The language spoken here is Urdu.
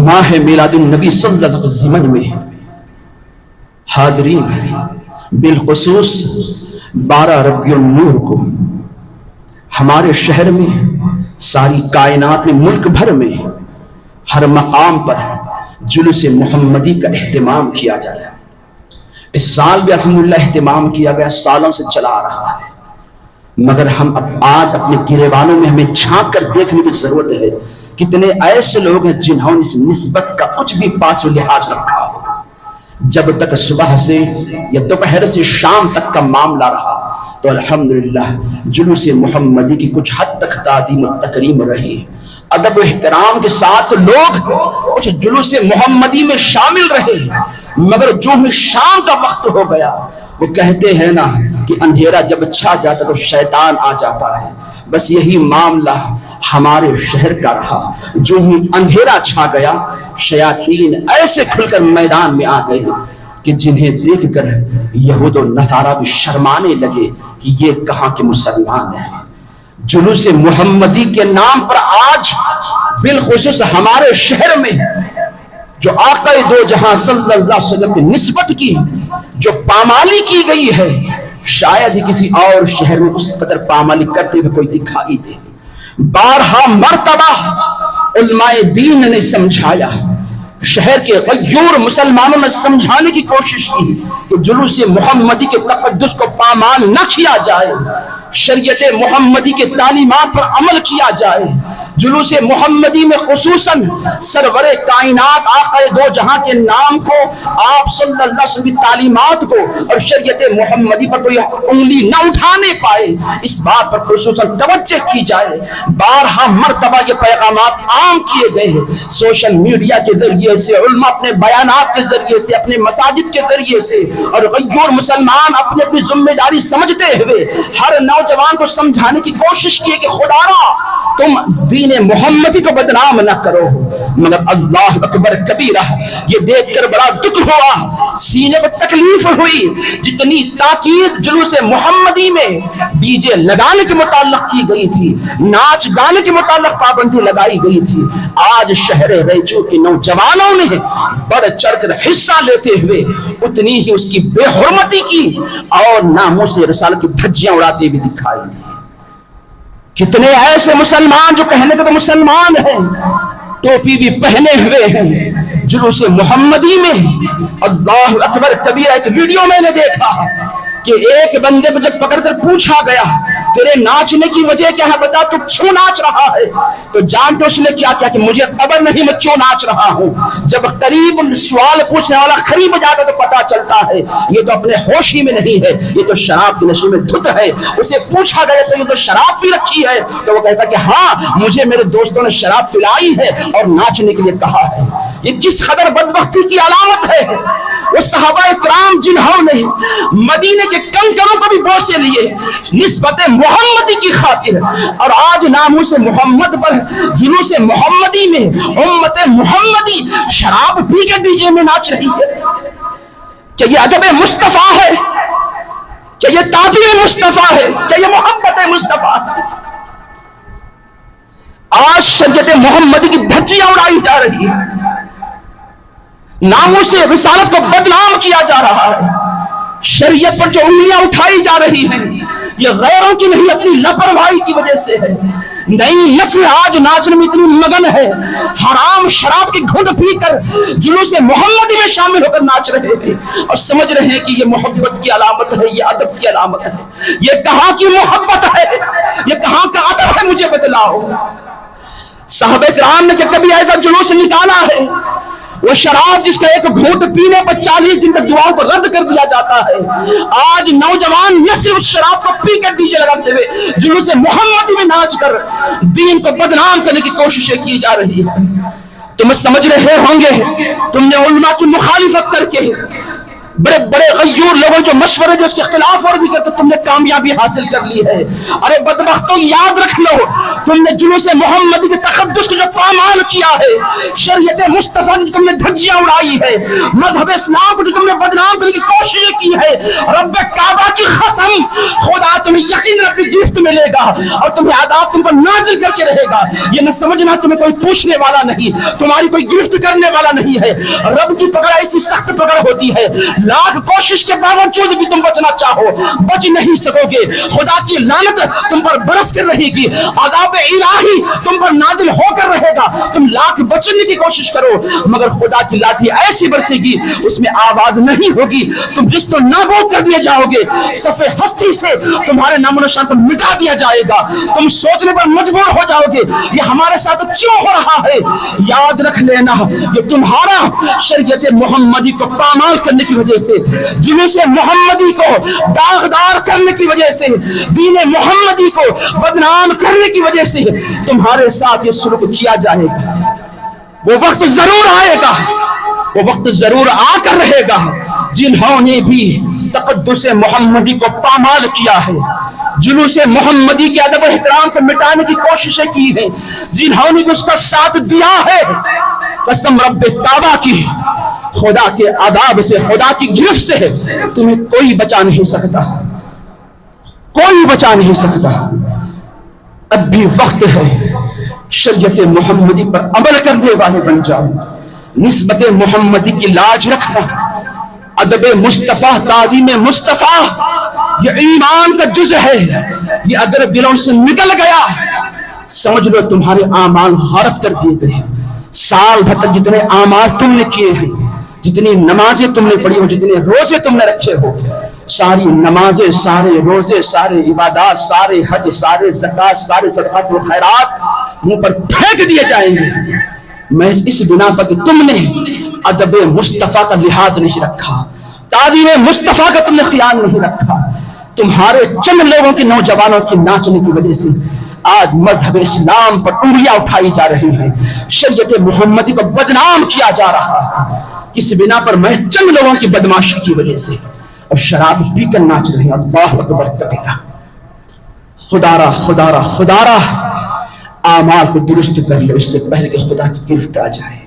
ماہ میلاد النبی صلی اللہ علیہ وسلم میں حاضرین بالخصوص 12 ربیع النور کو ہمارے شہر میں، ساری کائنات میں، ملک بھر میں ہر مقام پر جلوس محمدی کا اہتمام کیا جایا۔ اس سال بھی الحمدللہ اہتمام کیا گیا، سالوں سے چلا آ رہا ہے، مگر ہم آج اپنے گریبانوں میں ہمیں جھانک کر دیکھنے کی ضرورت ہے کتنے ایسے لوگ ہیں جنہوں نے اس نسبت کا کچھ بھی پاس و لحاظ رکھا ہو۔ جب تک صبح سے یا دوپہر سے شام تک کا معاملہ رہا تو الحمدللہ جلوس محمدی کی کچھ حد تک تعظیم و تکریم رہی، ادب و احترام کے ساتھ لوگ کچھ جلوس محمدی میں شامل رہے، مگر جو ہی شام کا وقت ہو گیا، وہ کہتے ہیں نا کہ اندھیرا جب چھا جاتا تو شیطان آ جاتا ہے، بس یہی معاملہ ہمارے شہر کا رہا۔ جو ہی اندھیرا چھا گیا، شیاطین ایسے کھل کر میدان میں آ گئے کہ جنہیں دیکھ کر یہود و نصارہ بھی شرمانے لگے کہ یہ کہاں کے مسلمان ہیں۔ جلوس محمدی کے نام پر آج بالخصوص ہمارے شہر میں جو آقا دو جہاں صلی اللہ علیہ وسلم کی نسبت کی جو پامالی کی گئی ہے، شاید ہی کسی اور شہر میں اس قدر پامالی کرتے ہوئے کوئی دکھائی دے۔ بارہا مرتبہ علماء دین نے سمجھایا، شہر کے غیور مسلمانوں نے سمجھانے کی کوشش کی کہ جلوس محمدی کے تقدس کو پامال نہ کیا جائے، شریعت محمدی کے تعلیمات پر عمل کیا جائے۔ جلوس محمدی میں خصوصاً سرور کائنات آقا دو جہاں کے نام کو، آپ صلی اللہ علیہ وسلم کی تعلیمات کو اور شریعت محمدی پر کوئی انگلی نہ اٹھانے پائے، اس بات پر خصوصاً توجہ کی جائے۔ بارہا مرتبہ یہ پیغامات عام کیے گئے ہیں، سوشل میڈیا کے ذریعے سے، علماء اپنے بیانات کے ذریعے سے، اپنے مساجد کے ذریعے سے، اور غیور مسلمان اپنی اپنی ذمہ داری سمجھتے ہوئے ہر نوجوان کو سمجھانے کی کوشش کی کہ خدارا تم دین محمدی کو بدنام نہ کرو، مگر اللہ اکبر کبیرہ، یہ دیکھ کر بڑا دکھ ہوا، سینے کو تکلیف ہوئی۔ جتنی تاکید جلوس محمدی میں ڈی جے لگانے کے متعلق کی گئی تھی، ناچ گانے کے متعلق پابندی لگائی گئی تھی، آج شہر ریچور کے نوجوانوں نے بڑھ چڑھ کر حصہ لیتے ہوئے اتنی ہی اس کی بے حرمتی کی اور ناموس رسالت کی دھجیاں اڑاتے ہوئے دکھائی دی۔ کتنے ایسے مسلمان جو کہنے کے تو مسلمان ہیں، ٹوپی بھی پہنے ہوئے ہیں، جلوس محمدی میں اللہ اکبر کبیرہ۔ ایک ویڈیو میں نے دیکھا کہ ایک بندے کو جب پکڑ کر پوچھا گیا تیرے ناچنے کی وجہ کیا ہے، بتا تو کیوں ناچ رہا ہے، تو جانتے اس نے کیا کیا کہ مجھے خبر نہیں میں کیوں ناچ رہا ہوں۔ جب قریب سوال پوچھنے والا قریب جاتا تو پتا چلتا ہے یہ تو اپنے ہوش ہی میں نہیں ہے، یہ تو شراب کی نشے میں دھت ہے۔ اسے پوچھا گیا تو یہ تو شراب پی رکھی ہے، تو وہ کہتا کہ ہاں مجھے میرے دوستوں نے شراب پلائی ہے اور ناچنے کے لیے کہا ہے۔ یہ کس قدر بدبختی کی علامت ہے۔ وہ صحابہ کرام جنہوں نے مدینے کے کنکروں کو بھی بوسے لیے نسبت محمدی کی خاطر، اور آج ناموس محمد پر جلوس محمدی میں امت محمدی شراب پی کے ڈی جے میں ناچ رہی ہے۔ کیا یہ ادب مصطفیٰ ہے؟ کیا یہ تعظیم مصطفیٰ ہے؟ کیا یہ محبت مصطفیٰ ہے؟ آج شریعت محمدی کی دھجیاں اڑائی جا رہی ہے، ناموس رسالت کو بدنام کیا جا رہا ہے، شریعت پر جو انگلیاں اٹھائی جا رہی ہیں یہ غیروں کی نہیں اپنی لاپرواہی کی وجہ سے ہے۔ نئی نسل آج ناچنے میں اتنی مگن ہے، حرام شراب کی گھٹ پی کر جلوس محمدی میں شامل ہو کر ناچ رہے تھے اور سمجھ رہے ہیں کہ یہ محبت کی علامت ہے، یہ ادب کی علامت ہے۔ یہ کہاں کی محبت ہے، یہ کہاں کا ادب ہے، مجھے بتلاؤ۔ صحابہ کرام نے کہ کبھی ایسا جلوس نکالا ہے؟ وہ شراب جس کا ایک گھونٹ پینے پر 40 دن تک دعاؤں کو رد کر دیا جاتا ہے، آج نوجوان نہ صرف شراب کو پی کر ڈی جے لگاتے ہوئے جلوس محمدی میں ناچ کر دین کو بدنام کرنے کی کوششیں کی جا رہی ہے۔ تم سمجھ رہے ہوں گے تم نے علماء کی مخالفت کر کے بڑے بڑے غیور لوگوں جو مشورے جو اس کے خلاف ورزی کر کے تم نے کامیابی حاصل کر لی ہے. ارے بدبختوں یاد رکھ لو, تم نے جلوس محمدی کے تقدس کو جو پامال کیا ہے, شریعت مصطفیٰ جو تم نے دھجیاں اڑائی ہے, مذہب اسلام کو جو تم نے بدنام کرنے کی کوشش کی ہے, رب کعبہ کی قسم خدا تمہیں یقین اپنی گرفت میں لے گا اور تمہیں عذاب تم پر نازل کر کے رہے گا. یہ نہ سمجھنا تمہیں کوئی پوچھنے والا نہیں, تمہاری کوئی گرفت کرنے والا نہیں ہے. رب کی پکڑ ایسی سخت پکڑ ہوتی ہے, لاکھ کوشش کے باوجود بھی تم بچنا چاہو بچ نہیں سکو گے. خدا کی لعنت تم پر برس کر رہے گی, عذاب الہی تم پر نازل ہو کر رہے گا. تم لاکھ بچنے کی کوشش کرو مگر خدا کی لاٹھی ایسی برسے گی اس میں آواز نہیں ہوگی, تم رشت و نابود کر دیے جاؤ گے, صفحے ہستی سے تمہارے نام و نشان کو مٹا دیا جائے گا. تم سوچنے پر مجبور ہو جاؤ گے یہ ہمارے ساتھ کیوں ہو رہا ہے. یاد رکھ لینا یہ تمہارا شریعت محمدی کو پامال کرنے کی وجہ سے, جلوس محمدی کو داغدار کرنے کی وجہ سے, دین محمدی کو بدنام کرنے کی وجہ سے تمہارے ساتھ یہ سلوک کیا جائے گا. وہ وقت ضرور آئے گا, وہ وقت ضرور آ کر رہے گا جنہوں نے بھی تقدس محمدی کو پامال کیا ہے, جلوس محمدی کے ادب و احترام کو مٹانے کی کوششیں کی ہیں, جنہوں نے اس کا ساتھ دیا ہے, قسم رب کعبہ کی خدا کے عذاب سے, خدا کی گرفت سے تمہیں کوئی بچا نہیں سکتا, کوئی بچا نہیں سکتا. اب بھی وقت ہے شریعت محمدی پر عمل کرنے والے بن جاؤ, نسبت محمدی کی لاج رکھنا, ادب مصطفیٰ, تعظیم مصطفیٰ یہ ایمان کا جز ہے. یہ اگر دلوں سے نکل گیا سمجھ لو تمہارے اعمال غارت کر دیے گئے. سال بھر تک جتنے اعمال تم نے کیے ہیں, جتنی نمازیں تم نے پڑھی ہو, جتنے روزے تم نے رکھے ہو, ساری نمازیں, سارے روزے, سارے عبادات, سارے حج, سارے زکات, سارے صدقات و خیرات منہ پر پھینک دیے جائیں گے محض اس بنا پر کہ تم نے ادب مصطفیٰ کا لحاظ نہیں رکھا, تعظیم مصطفیٰ کا تم نے خیال نہیں رکھا. تمہارے چند لوگوں کے نوجوانوں کی ناچنے کی وجہ سے آج مذہب اسلام پر انگلیاں اٹھائی جا رہی ہیں, شریعت محمدی کو بدنام کیا جا رہا ہے. کس بنا پر محض چند لوگوں کی بدماشی کی وجہ سے, اور شراب پی کر ناچ رہے ہیں. اللہ اکبر کبیرہ. خدا را اعمال کو درست کر لو اس سے پہلے کہ خدا کی گرفت آ جائے.